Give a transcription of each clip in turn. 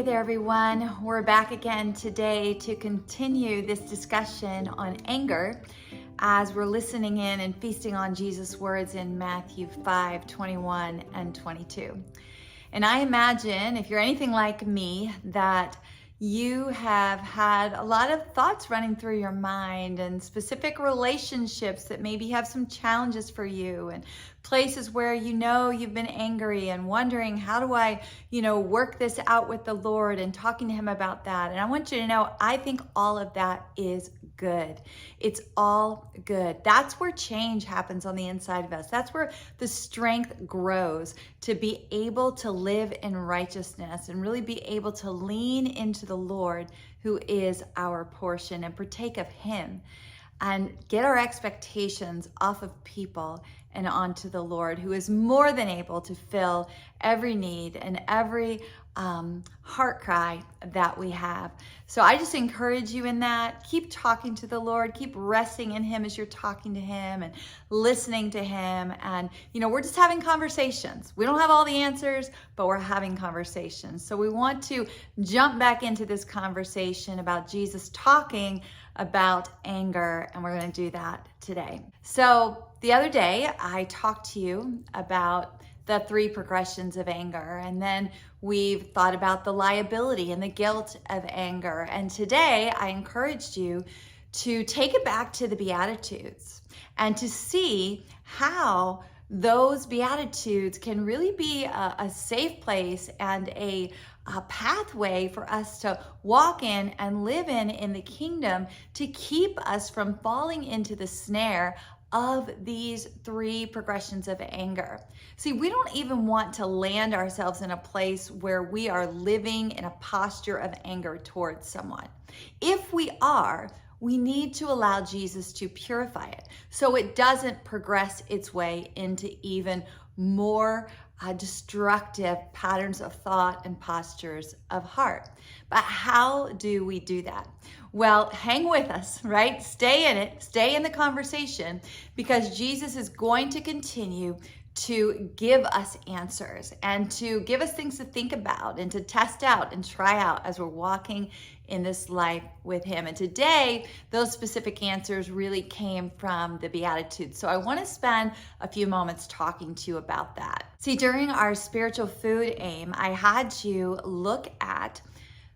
there, everyone. We're back again today to continue this discussion on anger as we're listening in and feasting on Jesus' words in Matthew 5:21 and 22. And I imagine, if you're anything like me, that you have had a lot of thoughts running through your mind and specific relationships that maybe have some challenges for you, and places where you've been angry and wondering, how do I work this out with the Lord, and talking to him about that. And I want you to know, I think all of that is good. It's all good. That's where change happens on the inside of us. That's where the strength grows to be able to live in righteousness and really be able to lean into the Lord, who is our portion, and partake of him and get our expectations off of people and onto the Lord, who is more than able to fill every need and every heart cry that we have. So I just encourage you in that. Keep talking to the Lord. Keep resting in him as you're talking to him and listening to him. And, we're just having conversations. We don't have all the answers, but we're having conversations. So we want to jump back into this conversation about Jesus talking about anger, and we're going to do that today. So the other day, I talked to you about the 3 progressions of anger, and then we've thought about the liability and the guilt of anger. And today, I encouraged you to take it back to the Beatitudes and to see how those Beatitudes can really be a safe place and a pathway for us to walk in and live in the kingdom, to keep us from falling into the snare of these 3 progressions of anger. See, we don't even want to land ourselves in a place where we are living in a posture of anger towards someone. If we are, we need to allow Jesus to purify it so it doesn't progress its way into even more destructive patterns of thought and postures of heart. But how do we do that? Well, hang with us, right? Stay in it, stay in the conversation, because Jesus is going to continue to give us answers and to give us things to think about and to test out and try out as we're walking in this life with him. And today, those specific answers really came from the Beatitudes. So I want to spend a few moments talking to you about that. See, during our spiritual food aim, I had you look at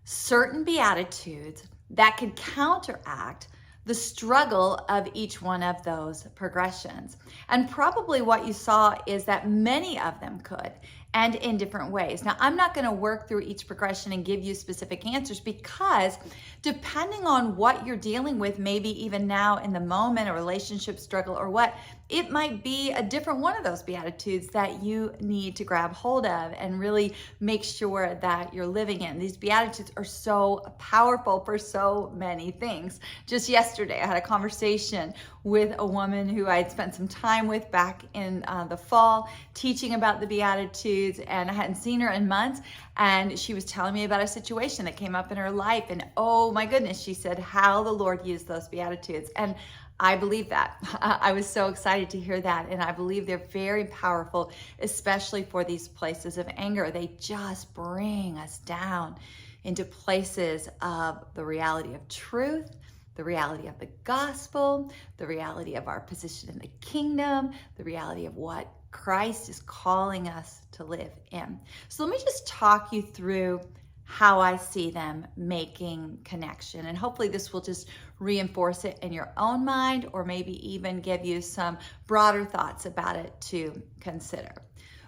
certain Beatitudes that could counteract the struggle of each one of those progressions. And probably what you saw is that many of them could, and in different ways. Now, I'm not going to work through each progression and give you specific answers, because depending on what you're dealing with, maybe even now in the moment, a relationship struggle or what, it might be a different one of those Beatitudes that you need to grab hold of and really make sure that you're living in. These Beatitudes are so powerful for so many things. Just yesterday, I had a conversation with a woman who I had spent some time with back in the fall, teaching about the Beatitudes, and I hadn't seen her in months. And she was telling me about a situation that came up in her life. And oh my goodness, she said how the Lord used those Beatitudes. And I believe that. I was so excited to hear that. And I believe they're very powerful, especially for these places of anger. They just bring us down into places of the reality of truth, the reality of the gospel, the reality of our position in the kingdom, the reality of what Christ is calling us to live in. So let me just talk you through how I see them making connection. And hopefully this will just reinforce it in your own mind, or maybe even give you some broader thoughts about it to consider.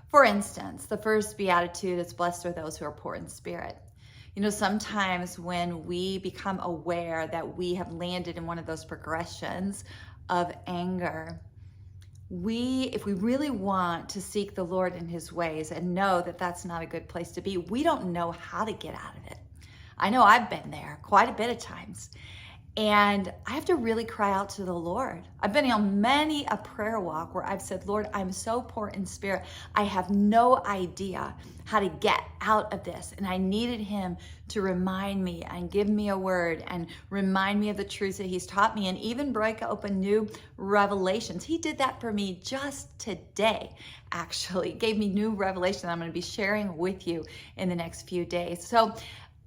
For instance, the first Beatitude is, blessed are those who are poor in spirit. Sometimes when we become aware that we have landed in one of those progressions of anger, if we really want to seek the Lord in his ways and know that that's not a good place to be, we don't know how to get out of it. I know I've been there quite a bit of times. And I have to really cry out to the Lord. I've been on many a prayer walk where I've said, Lord, I'm so poor in spirit. I have no idea how to get out of this. And I needed him to remind me and give me a word and remind me of the truths that he's taught me, and even break open new revelations. He did that for me just today, actually. Gave me new revelation that I'm going to be sharing with you in the next few days. So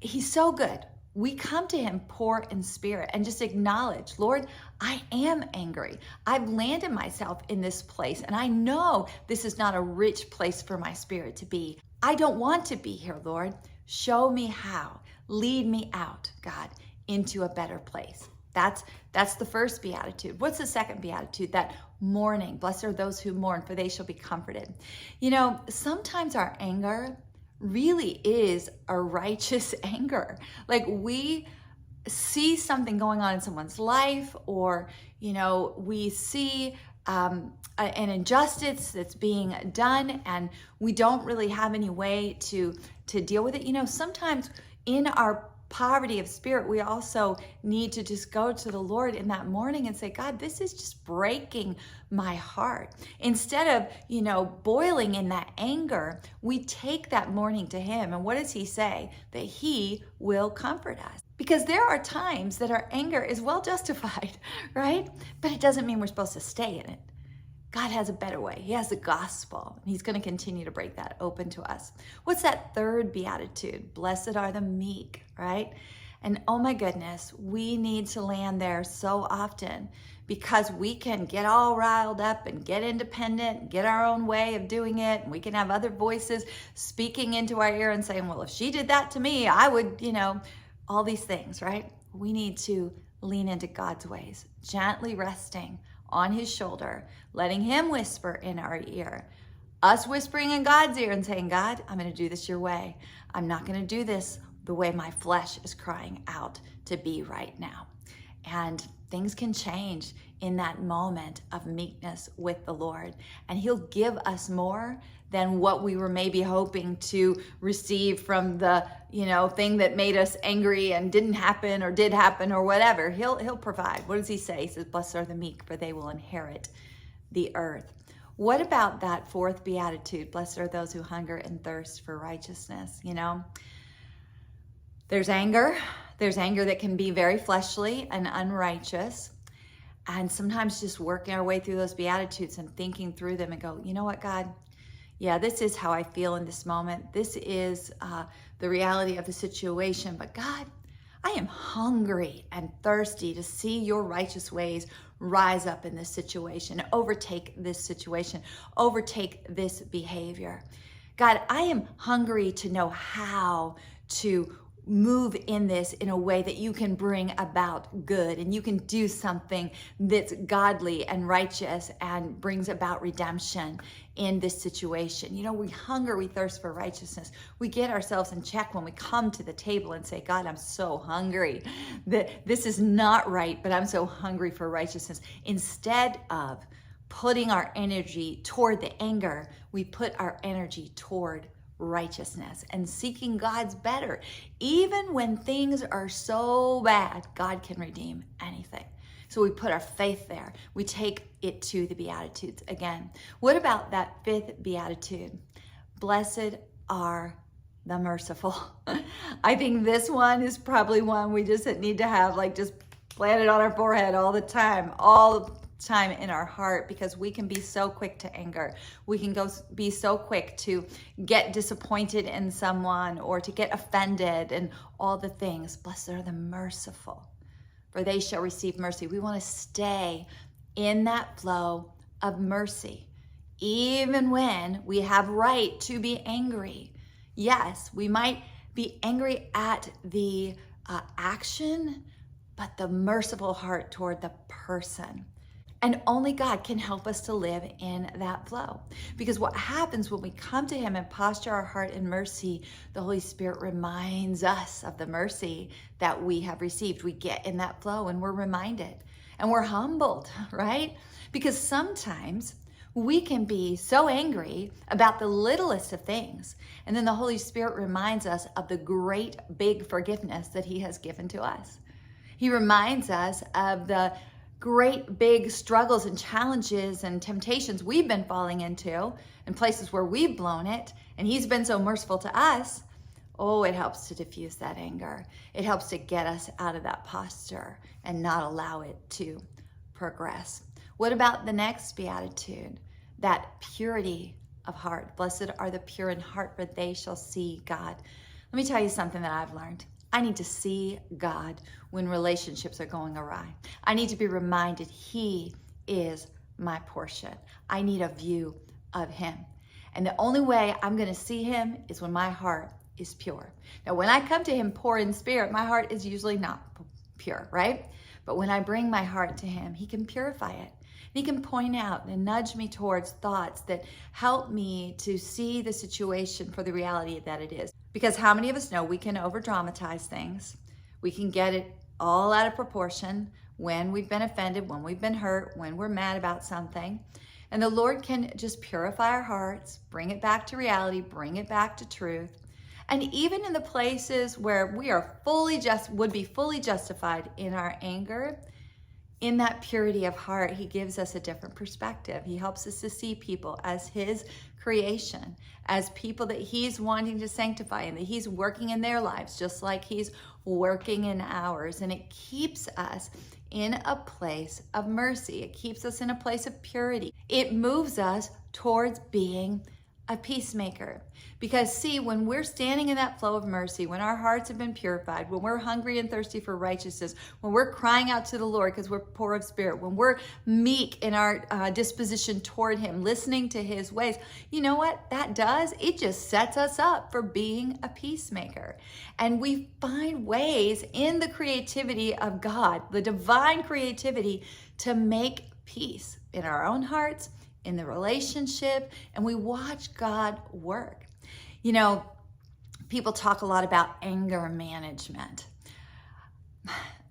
He's so good. We come to him poor in spirit and just acknowledge, Lord, I am angry. I've landed myself in this place, and I know this is not a rich place for my spirit to be. I don't want to be here, Lord. Show me how. Lead me out, God, into a better place. That's the first beatitude. What's the second beatitude? That mourning. Blessed are those who mourn, for they shall be comforted. You know, sometimes our anger really is a righteous anger. Like we see something going on in someone's life, or, you know, we see an injustice that's being done, and we don't really have any way to deal with it. You know, sometimes in our poverty of spirit, we also need to just go to the Lord in that morning and say, God, this is just breaking my heart. Instead of, you know, boiling in that anger, we take that mourning to him. And what does he say? That he will comfort us. Because there are times that our anger is well justified, right? But it doesn't mean we're supposed to stay in it. God has a better way. He has the gospel. He's going to continue to break that open to us. What's that third beatitude? Blessed are the meek, right? And oh my goodness, we need to land there so often, because we can get all riled up and get independent and get our own way of doing it. And we can have other voices speaking into our ear and saying, well, if she did that to me, I would, you know, all these things, right? We need to lean into God's ways, gently resting on his shoulder, letting him whisper in our ear, us whispering in God's ear and saying, God, I'm going to do this your way. I'm not going to do this the way my flesh is crying out to be right now. And things can change in that moment of meekness with the Lord, and he'll give us more than what we were maybe hoping to receive from the, you know, thing that made us angry and didn't happen or did happen or whatever. He'll provide. What does he say? He says, blessed are the meek, for they will inherit the earth. What about that fourth beatitude? Blessed are those who hunger and thirst for righteousness. You know, there's anger. There's anger that can be very fleshly and unrighteous. And sometimes just working our way through those beatitudes and thinking through them and go, you know what, God? Yeah, this is how I feel in this moment. This is the reality of the situation. But God, I am hungry and thirsty to see your righteous ways rise up in this situation, overtake this situation, overtake this behavior. God, I am hungry to know how to move in this in a way that you can bring about good, and you can do something that's godly and righteous and brings about redemption in this situation. You know, we hunger, we thirst for righteousness. We get ourselves in check when we come to the table and say, God, I'm so hungry. This is not right, but I'm so hungry for righteousness. Instead of putting our energy toward the anger, we put our energy toward righteousness and seeking God's better. Even when things are so bad, God can redeem anything. So we put our faith there. We take it to the Beatitudes again. What about that fifth Beatitude? Blessed are the merciful. I think this one is probably one we just need to have like just planted on our forehead all the time in our heart, because we can be so quick to anger. We can be so quick to get disappointed in someone or to get offended and all the things. Blessed are the merciful, for they shall receive mercy. We want to stay in that flow of mercy, even when we have right to be angry. Yes, we might be angry at the action, but the merciful heart toward the person. And only God can help us to live in that flow. Because what happens when we come to him and posture our heart in mercy, the Holy Spirit reminds us of the mercy that we have received. We get in that flow and we're reminded and we're humbled, right? Because sometimes we can be so angry about the littlest of things, and then the Holy Spirit reminds us of the great big forgiveness that he has given to us. He reminds us of the great big struggles and challenges and temptations we've been falling into and places where we've blown it, and he's been so merciful to us. Oh, it helps to diffuse that anger. It helps to get us out of that posture and not allow it to progress. What about the next beatitude? That purity of heart. Blessed are the pure in heart, for they shall see God. Let Let me tell you something that I've learned. I need to see God when relationships are going awry. I need to be reminded He is my portion. I need a view of Him. And the only way I'm going to see Him is when my heart is pure. Now, when I come to Him poor in spirit, my heart is usually not pure, right? But when I bring my heart to Him, He can purify it. He can point out and nudge me towards thoughts that help me to see the situation for the reality that it is. Because how many of us know we can over-dramatize things? We can get it all out of proportion when we've been offended, when we've been hurt, when we're mad about something. And the Lord can just purify our hearts, bring it back to reality, bring it back to truth. And even in the places where we are would be fully justified in our anger, in that purity of heart, He gives us a different perspective. He helps us to see people as His creation, as people that He's wanting to sanctify and that He's working in their lives, just like He's working in ours. And it keeps us in a place of mercy. It keeps us in a place of purity. It moves us towards being a peacemaker. Because see, when we're standing in that flow of mercy, when our hearts have been purified, when we're hungry and thirsty for righteousness, when we're crying out to the Lord because we're poor of spirit, when we're meek in our disposition toward Him, listening to His ways, you know what that does? It just sets us up for being a peacemaker. And we find ways in the creativity of God, the divine creativity, to make peace in our own hearts, in the relationship, and we watch God work. You know, people talk a lot about anger management.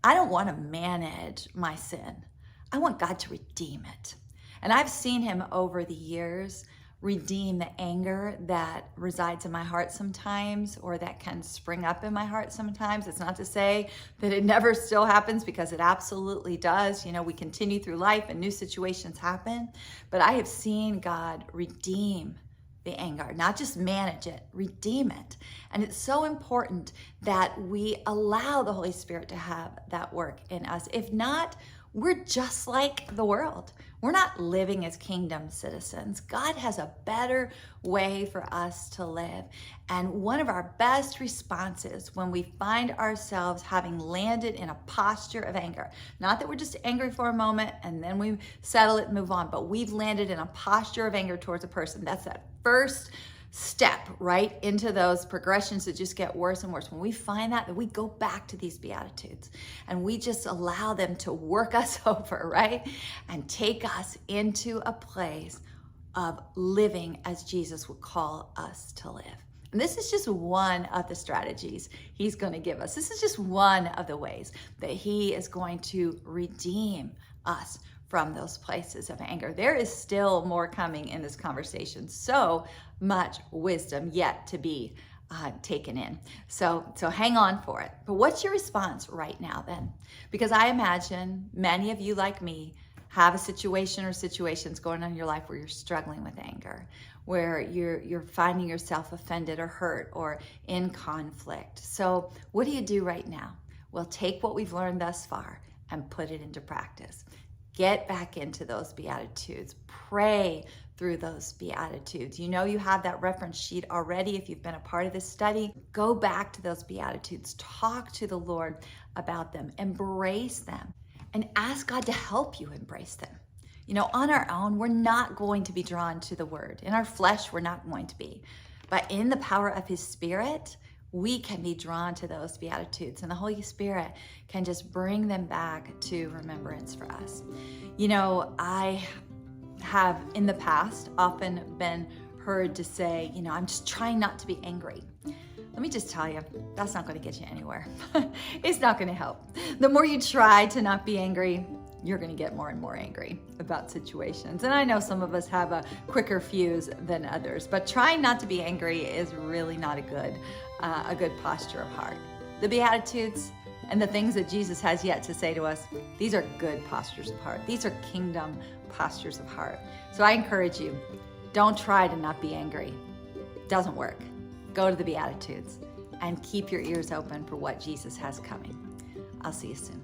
I don't want to manage my sin. I want God to redeem it. And I've seen Him over the years redeem the anger that resides in my heart sometimes, or that can spring up in my heart sometimes. It's not to say that it never still happens, because it absolutely does. You know, we continue through life and new situations happen, but I have seen God redeem the anger, not just manage it, redeem it. And it's so important that we allow the Holy Spirit to have that work in us. If not, we're just like the world. We're not living as kingdom citizens. God has a better way for us to live. And one of our best responses when we find ourselves having landed in a posture of anger, not that we're just angry for a moment and then we settle it and move on, but we've landed in a posture of anger towards a person. That's that first step right into those progressions that just get worse and worse. When we find that, we go back to these Beatitudes and we just allow them to work us over, right? And take us into a place of living as Jesus would call us to live. And this is just one of the strategies He's going to give us. This is just one of the ways that He is going to redeem us from those places of anger. There is still more coming in this conversation. So much wisdom yet to be taken in. So hang on for it. But what's your response right now then? Because I imagine many of you, like me, have a situation or situations going on in your life where you're struggling with anger, where you're finding yourself offended or hurt or in conflict. So what do you do right now? Well, take what we've learned thus far and put it into practice. Get back into those Beatitudes. Pray through those Beatitudes. You know you have that reference sheet already if you've been a part of this study. Go back to those Beatitudes. Talk to the Lord about them. Embrace them. And ask God to help you embrace them. You know, on our own, we're not going to be drawn to the Word. In our flesh, we're not going to be. But in the power of His Spirit, we can be drawn to those Beatitudes, and the Holy Spirit can just bring them back to remembrance for us. You know, I have in the past often been heard to say, you know, I'm just trying not to be angry. Let me just tell you, that's not going to get you anywhere. It's not going to help. The more you try to not be angry, you're going to get more and more angry about situations. And I know some of us have a quicker fuse than others, but trying not to be angry is really not a good posture of heart. The Beatitudes and the things that Jesus has yet to say to us, these are good postures of heart. These are kingdom postures of heart. So I encourage you, don't try to not be angry. It doesn't work. Go to the Beatitudes and keep your ears open for what Jesus has coming. I'll see you soon.